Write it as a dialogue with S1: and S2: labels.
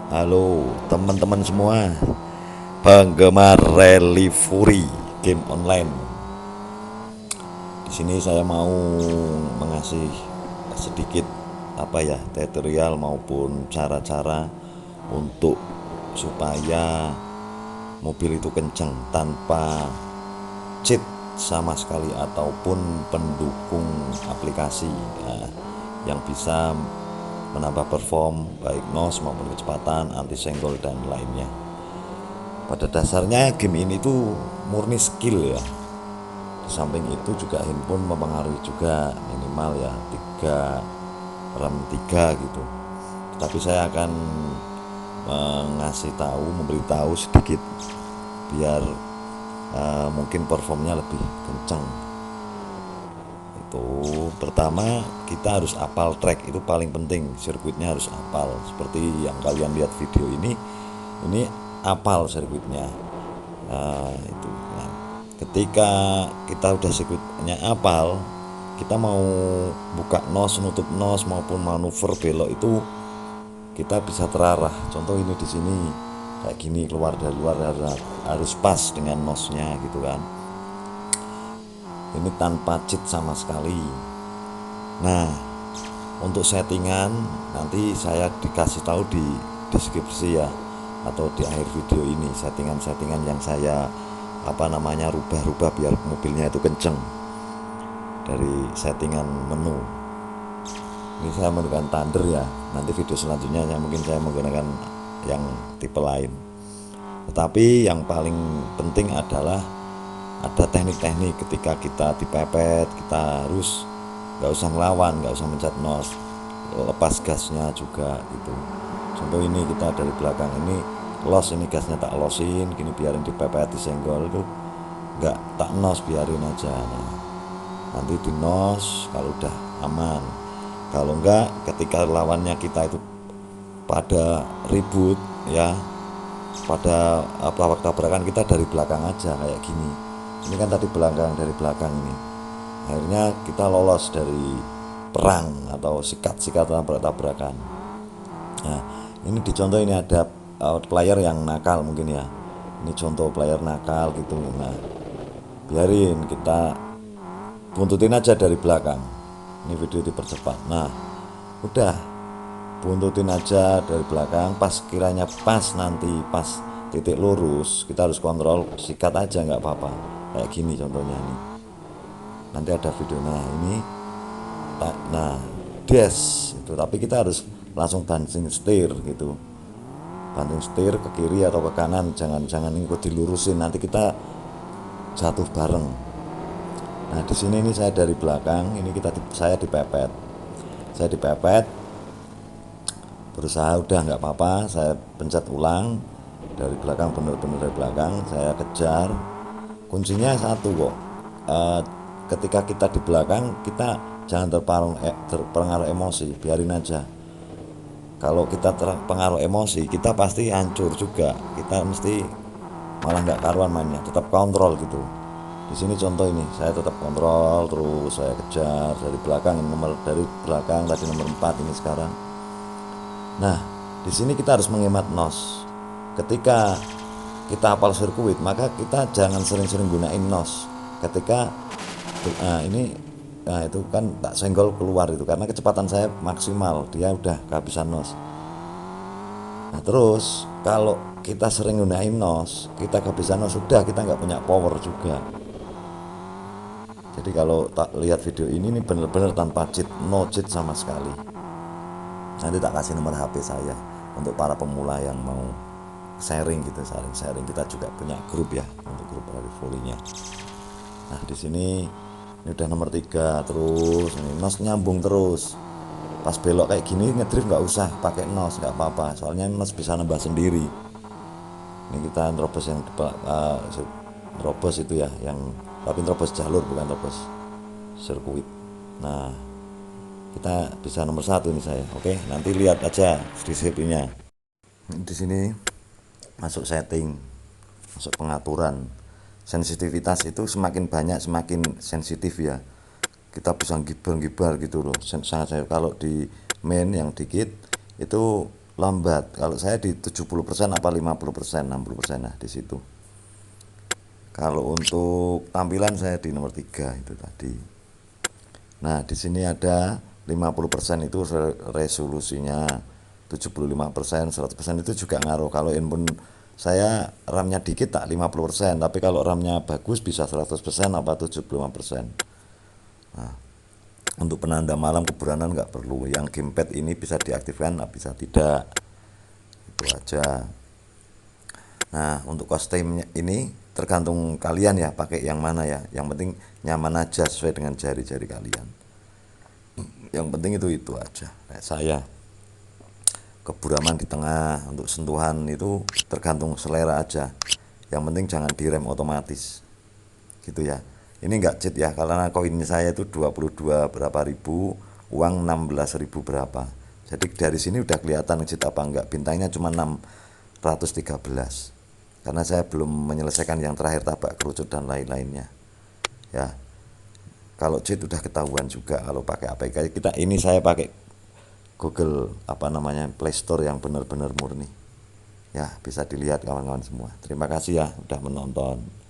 S1: Halo teman-teman semua, penggemar Rally Fury game online. Di sini saya mau mengasih sedikit tutorial maupun cara-cara untuk supaya mobil itu kenceng tanpa cheat sama sekali ataupun pendukung aplikasi yang bisa menambah perform baik nos maupun kecepatan, anti senggol dan lainnya. Pada dasarnya game ini tuh murni skill ya. Di samping itu juga handphone mempengaruhi juga, minimal ya 3 RAM 3 gitu. Tapi saya akan memberitahu sedikit biar mungkin performnya lebih kencang. Itu pertama kita harus hafal track, itu paling penting, sirkuitnya harus hafal. Seperti yang kalian lihat video ini hafal sirkuitnya. Itu nah, ketika kita udah sirkuitnya hafal, kita mau buka nos, nutup nos maupun manuver belok itu kita bisa terarah. Contoh ini di sini kayak gini, keluar dari luar harus pas dengan nosnya gitu kan. Ini tanpa cheat sama sekali. Nah, untuk settingan nanti saya dikasih tahu di deskripsi ya, atau di akhir video ini settingan-settingan yang saya rubah-rubah biar mobilnya itu kenceng dari settingan menu. Ini saya menggunakan Thunder ya, nanti video selanjutnya mungkin saya menggunakan yang tipe lain. Tetapi yang paling penting adalah ada teknik-teknik ketika kita dipepet, kita harus nggak usah ngelawan, nggak usah mencet nos, lepas gasnya juga gitu. Contoh ini kita dari belakang ini los, ini gasnya tak losin, gini biarin dipepet disenggol itu nggak tak nos, biarin aja. Nah, nanti di nos kalau udah aman. Kalau enggak, ketika lawannya kita itu pada ribut ya, pada tabrakan, kita dari belakang aja kayak gini. Ini kan tadi dari belakang ini. Akhirnya kita lolos dari perang atau sikat-sikat tabrakan. Nah, ini dicontoh, ini ada player yang nakal mungkin ya. Ini contoh player nakal gitu. Nah, biarin kita buntutin aja dari belakang. Ini video dipercepat. Nah, udah buntutin aja dari belakang, pas kiranya nanti pas titik lurus kita harus kontrol, sikat aja nggak apa-apa. Kayak gini contohnya nih. Nanti ada video. Nah dash itu, tapi kita harus langsung banting setir gitu. Banting setir ke kiri atau ke kanan, jangan ikut dilurusin, nanti kita jatuh bareng. Nah, di sini ini saya dari belakang, ini saya dipepet. Berusaha udah nggak apa-apa, saya pencet ulang dari belakang, bener-bener dari belakang saya kejar. Kuncinya satu kok, ketika kita di belakang kita jangan terpengaruh emosi, biarin aja. Kalau kita terpengaruh emosi, kita pasti hancur juga, kita mesti malah nggak karuan mainnya. Tetap kontrol gitu. Di sini contoh ini saya tetap kontrol terus, saya kejar dari belakang, dari belakang tadi nomor 4, ini sekarang. Nah, di sini kita harus menghemat nos. Ketika kita hafal sirkuit, maka kita jangan sering-sering gunain nos. Ketika itu kan tak senggol keluar itu karena kecepatan saya maksimal, dia udah kehabisan nos. Nah, terus kalau kita sering gunain nos, kita kehabisan nos, sudah kita nggak punya power juga. Jadi kalau tak lihat video ini bener-bener tanpa cheat, no cheat sama sekali. Nanti tak kasih nomor HP saya untuk para pemula yang mau sharing gitu, sharing. Kita juga punya grup ya, untuk grup Rally Fury-nya. Nah, di sini ini udah nomor 3, terus ini nos nyambung terus. Pas belok kayak gini ngedrift nggak usah pakai nos, nggak apa-apa, soalnya nos bisa nambah sendiri. Ini kita terobos yang terobos itu ya, yang tapi terobos jalur bukan terobos sirkuit. Nah, kita bisa nomor 1 nih saya. Oke, nanti lihat aja deskripsinya. Di sini masuk setting, masuk pengaturan. Sensitivitas itu semakin banyak semakin sensitif ya. Kita bisa gibar gitu loh. Sangat saya kalau di main yang dikit itu lambat. Kalau saya di 70% apa 50%, 60%, nah di situ. Kalau untuk tampilan saya di nomor 3 itu tadi. Nah, di sini ada 50% itu resolusinya, 75%, 100% itu juga ngaruh. Kalau handphone saya RAM-nya dikit tak 50%, tapi kalau RAM-nya bagus bisa 100% apa 75%. Nah, untuk penanda malam keburanan nggak perlu. Yang gamepad ini bisa diaktifkan, bisa tidak. Itu aja. Nah, untuk kostum ini tergantung kalian ya, pakai yang mana ya. Yang penting nyaman aja sesuai dengan jari-jari kalian. Yang penting itu aja. Nah, saya keburaman di tengah, untuk sentuhan itu tergantung selera aja. Yang penting jangan direm otomatis. Gitu ya. Ini enggak cheat ya, karena koin saya itu 22 berapa ribu, uang 16.000 berapa. Jadi dari sini udah kelihatan cheat apa enggak. Bintangnya cuma 613. Karena saya belum menyelesaikan yang terakhir, tabak kerucut dan lain-lainnya. Ya. Kalau cheat udah ketahuan juga kalau pakai APK. Ini saya pakai Google Play Store yang benar-benar murni. Ya, bisa dilihat kawan-kawan semua. Terima kasih ya udah menonton.